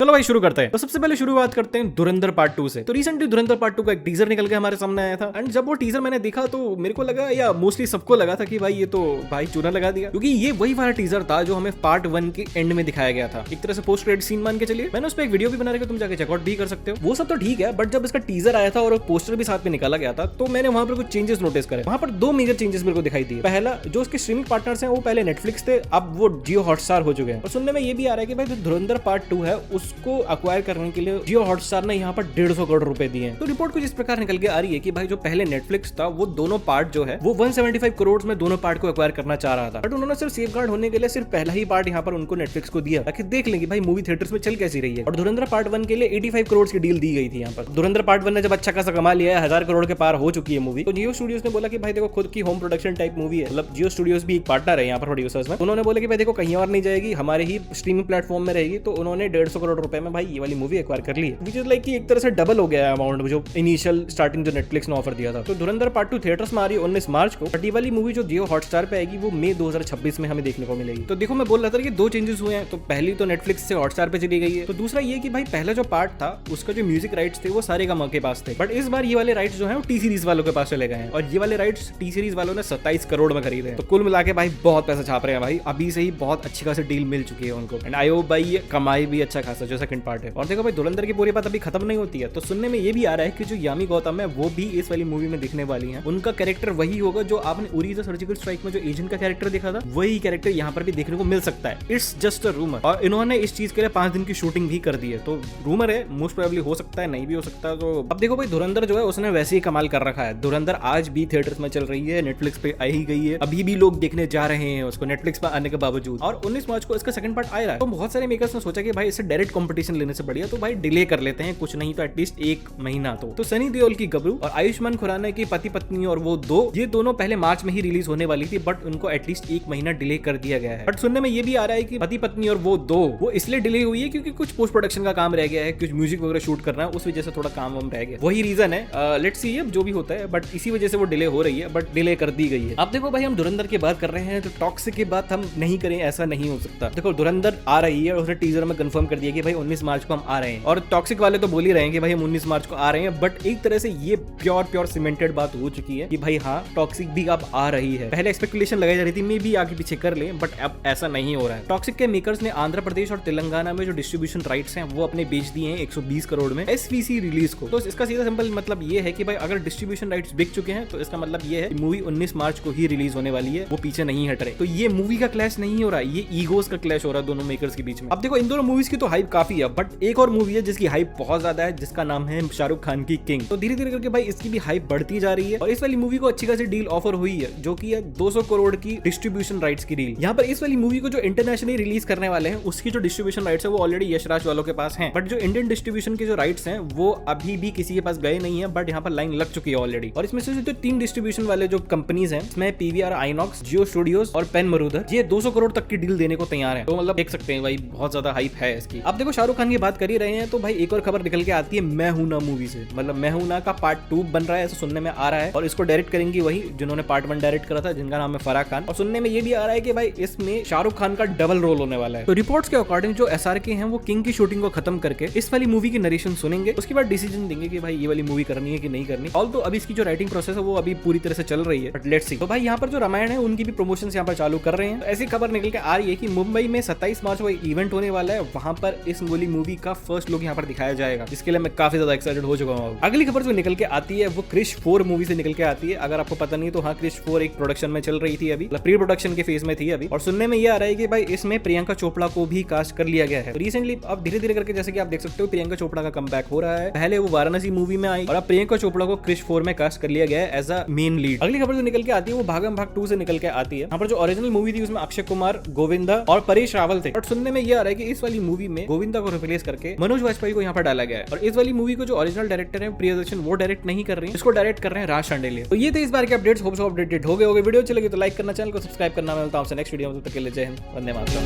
चलो भाई शुरू करते हैं। तो सबसे पहले शुरुआत करते हैं धुरंधर पार्ट 2 से। तो रिसेंटली धुरंधर पार्ट 2 का एक टीजर निकल के हमारे सामने आया था, एंड जब वो टीजर मैंने देखा तो मेरे को लगा, या मोस्टली सबको लगा था कि भाई ये तो भाई चूना लगा दिया, क्योंकि ये वही वाला टीजर था जो हमें पार्ट 1 के एंड में दिखाया गया था। एक तरह से पोस्ट क्रेडिट सीन मान के चलिए। मैंने उस पर एक वीडियो भी बना रखा, तुम जाके चेकआउट भी कर सकते हो। वो सब तो ठीक है, बट जब इसका टीजर आया था और पोस्टर भी साथ में निकाला गया था तो मैंने वहां पर कुछ चेंजेस नोटिस करे। वहां पर दो मेजर चेंजेस मेरे को दिखाई दिए। पहला, जो उसके स्ट्रीमिंग पार्टनर्स हैं वो पहले नेटफ्लिक्स थे, अब वो जियो हॉटस्टार हो चुके हैं। और सुनने में ये भी आ रहा है कि भाई जो धुरंधर पार्ट 2 है उसको अक्वायर करने के लिए जियो हॉटस्टार ने यहाँ पर 150 करोड़ रुपए दिए हैं। तो रिपोर्ट कुछ इस प्रकार निकल के आ रही है कि भाई जो पहले नेटफ्लिक्स था वो दोनों पार्ट जो है वो 175 करोड़ में दोनों पार्ट को अक्वायर करना चाह रहा था, बट उन्होंने सिर्फ सेफगार्ड होने के लिए सिर्फ पहला ही पार्ट यहाँ पर उनको नेटफ्लिक्स को दिया ताकि देख लेंगे भाई मूवी थिएटर्स में चल कैसी रही है। और धुरंधर पार्ट 1 के लिए 85 करोड़ की डील दी गई थी यहाँ पर। धुरंधर पार्ट 1 ने जब अच्छा खासा कमा लिया है, 1000 करोड़ के पार हो चुकी है मूवी, तो जियो स्टूडियोज ने बोला कि भाई देखो खुद की होम प्रोडक्शन टाइप मूवी है, मतलब जियो स्टूडियोज भी एक पार्टनर है यहाँ पर प्रोड्यूसर्स में। उन्होंने बोला कि भाई देखो कहीं और नहीं जाएगी, हमारे ही स्ट्रीमिंग प्लेटफॉर्म में रहेगी, तो उन्होंने 150 करोड़ रुपए में भाई ये वाली मूवी एक्वायर कर ली है, विच इज लाइक कि एक तरह से डबल हो गया है अमाउंट जो इनिशियल स्टार्टिंग जो नेटफ्लिक्स ने ऑफर दिया था। तो धुरंधर पार्ट 2 थिएटर्स में आ रही है 19 मार्च को, बट ये वाली मूवी जो जियो हॉटस्टार पे आएगी वो मई 2026 में हमें देखने को मिलेगी। तो देखो मैं बोल रहा था कि दो चेंजेस हुए हैं। तो पहली तो नेटफ्लिक्स से हॉटस्टार पे चली गई है, तो दूसरा ये कि भाई पहला जो पार्ट था उसका जो म्यूजिक राइट्स थे वो सारेगामा के पास थे, बट इस बार ये वाले राइट्स जो है वो टी सीरीज वालों के पास चले गए हैं, और ये वाले राइट्स टी सीरीज वालों ने 27 करोड़ में खरीदे हैं। तो कुल मिला के भाई बहुत पैसा छाप रहे हैं भाई, अभी से ही बहुत अच्छी खासी डील मिल चुकी है उनको, एंड आई होप भाई ये कमाई भी अच्छा खासा जो सेकंड पार्ट है। और देखो भाई धुरंधर की पूरी बात अभी खत्म नहीं होती है, तो सुनने में ये भी आ रहा है कि जो यामी गौतम है वो भी इस वाली मूवी में दिखने वाली है। उनका कैरेक्टर वही होगा जो आपने उरी द सर्जिकल स्ट्राइक में जो एजेंट का कैरेक्टर देखा था, वही कैरेक्टर यहाँ पर भी देखने को मिल सकता है। इट्स जस्ट अ रूमर, और इन्होंने इस चीज के लिए 5 दिन की शूटिंग भी कर दी है, तो रूमर है, मोस्ट प्रोबेबली हो सकता है, नहीं भी हो सकता। तो अब देखो भाई धुरंधर जो है उसने वैसे ही कमाल कर रखा है। धुरंधर आज भी थिएटर्स में चल रही है, नेटफ्लिक्स पे आई ही गई है, अभी भी लोग देखने जा रहे हैं उसको नेटफ्लिक्स पे आने के बावजूद, और 19 मार्च को इसका सेकंड पार्ट आ रहा है। तो बहुत सारे मेकर्स ने सोचा कि भाई इससे डायरेक्ट कंपटीशन लेने से बढ़िया तो भाई डिले कर लेते हैं, कुछ नहीं तो एटलीस्ट 1 महीना। तो सनी देओल की गबरू और आयुष्मान खुराना की पति पत्नी और वो दो, ये दोनों पहले मार्च में ही रिलीज होने वाली थी, बट उनको एटलीस्ट 1 महीना डिले कर दिया गया है। बट सुनने में ये भी आ रहा है कि पति पत्नी और वो दो वो इसलिए डिले हुई है क्योंकि कुछ पोस्ट प्रोडक्शन का काम रह गया है, कुछ म्यूजिक वगैरह शूट करना है, उस वजह से थोड़ा काम रह गया, वही रीजन है। लेट्स सी अब जो भी होता है, बट इसी वजह से वो डिले हो रही है, बट डिले कर दी गई है। अब देखो भाई हम धुरंधर की बात कर रहे हैं तो टॉक्सिक की बात हम नहीं करें ऐसा नहीं हो सकता। देखो धुरंधर आ रही है और उसने टीजर में कंफर्म कर दिया कि भाई 19 मार्च को हम आ रहे हैं, और टॉक्सिक वाले तो बोल ही रहे हैं कि भाई हम 19 मार्च को आ रहे हैं, बट एक तरह से ये प्योर सीमेंटेड बात हो चुकी है कि भाई हाँ टॉक्सिक भी अब आ रही है। पहले एक्सपेक्टेशन लगाई जा रही थी मे भी आगे पीछे कर ले, बट अब ऐसा नहीं हो रहा है। टॉक्सिक के मेकर्स ने आंध्र प्रदेश और तेलंगाना में जो डिस्ट्रीब्यूशन राइट्स हैं वो अपने बेच दिए हैं 120 करोड़ में एसवीसी रिलीज को। तो इसका सीधा सिंपल मतलब ये है कि भाई अगर डिस्ट्रीब्यूशन राइट्स बिक चुके हैं तो इसका मतलब ये है मूवी 19 मार्च को ही रिलीज होने वाली है, वो पीछे नहीं हट रहे। तो ये मूवी का क्लैश नहीं हो रहा है, ये ईगोस का क्लैश हो रहा है दोनों मेकर्स के बीच में। अब देखो इन दोनों मूवीज की तो हाइप काफी है, बट एक और मूवी है जिसकी हाइप बहुत ज्यादा है, जिसका नाम है शाहरुख खान की किंग। तो धीरे धीरे करके भाई इसकी भी हाइप बढ़ती जा रही है, और इस वाली मूवी को अच्छी खासी डील ऑफर हुई है जो कि है 200 करोड़ की डिस्ट्रीब्यूशन राइट्स की डील। यहाँ पर इस वाली मूवी को जो इंटरनेशनली रिलीज करने वाले हैं उसकी जो डिस्ट्रीब्यूशन राइट्स है वो ऑलरेडी यशराज वालों के पास हैं, बट जो इंडियन डिस्ट्रीब्यूशन के जो राइट्स हैं वो अभी भी किसी के पास गए नहीं है, बट यहाँ पर लाइन लग चुकी है ऑलरेडी। और इसमें से जो 3 डिस्ट्रीब्यूशन वाले जो कंपनीज हैं इसमें पीवीआर आइनॉक्स, जियो स्टूडियोज और पेन मरूदर, ये 200 करोड़ तक की डील देने को तैयार है। तो मतलब देख सकते हैं भाई बहुत ज्यादा हाइप है इसकी। अब देखो शाहरुख खान की बात कर ही रहे हैं तो भाई एक और खबर निकल के आती है मैं हूं ना मूवी से, मतलब मैं हूं ना का पार्ट 2 बन रहा है ऐसा सुनने में आ रहा है, और इसको डायरेक्ट करेंगी वही जिन्होंने पार्ट 1 डायरेक्ट करा था, जिनका नाम है फराह खान। और सुनने में ये भी आ रहा है कि भाई इसमें शाहरुख खान का डबल रोल होने वाला है। तो रिपोर्ट्स के अकॉर्डिंग जो एसआरके हैं वो किंग की शूटिंग को खत्म करके इस वाली मूवी की नरेशन सुनेंगे, उसके बाद डिसीजन देंगे कि भाई ये वाली मूवी करनी है कि नहीं करनी। ऑल तो अभी इसकी जो राइटिंग प्रोसेस है वो अभी पूरी तरह से चल रही है, बट लेट्स सी। तो भाई यहाँ पर जो रामायण है उनकी भी प्रमोशंस यहाँ पर चालू कर रहे हैं। तो ऐसी खबर निकल के आ रही है कि मुंबई में 27 मार्च को इवेंट होने वाला है, वहां पर इस वाली मूवी का फर्स्ट लुक यहाँ पर दिखाया जाएगा, जिसके लिए मैं काफी ज्यादा एक्साइटेड हो चुका हूँ। अगली खबर जो निकल के आती है वो क्रिश 4 मूवी से निकल के आती है। अगर आपको पता नहीं तो हाँ क्रिश 4 एक प्रोडक्शन में चल रही थी, अभी प्री प्रोडक्शन के फेज में थी अभी, और सुनने में ये आ रहा है कि भाई इसमें प्रियंका चोपड़ा को भी कास्ट कर लिया गया है। रिसेंटली अब धीरे धीरे करके जैसे कि आप देख सकते हो प्रियंका चोपड़ा का कमबैक हो रहा है। पहले वो वाराणसी मूवी में आई और अब प्रियंका चोपड़ा को क्रिश 4 में कास्ट कर लिया गया है एज अ मेन लीड। अगली खबर जो निकल के आती है वो भागम भाग 2 से निकल के आती है। यहाँ पर जो ओरिजिनल मूवी थी उसमें अक्षय कुमार, गोविंदा और परेश रावल थे, बट सुनने में ये आ रहा है कि इस वाली मूवी में गोविंदा को रिप्लेस करके मनोज वाजपेयी को यहाँ पर डाला गया है, और इस वाली मूवी को जो ओरिजिनल डायरेक्टर है प्रियदर्शन वो डायरेक्ट नहीं कर रहे हैं, इसको डायरेक्ट कर रहे हैं राज शांडिल्य। तो ये थे इस बार के अपडेट्स, होप सो अपडेटेड हो गए होंगे। वीडियो चलेगी तो लाइक करना, चैनल को सब्सक्राइब करना। मैं मिलता हूं आपसे नेक्स्ट वीडियो में, तब तक के लिए जय हिंद, वंदे मातरम।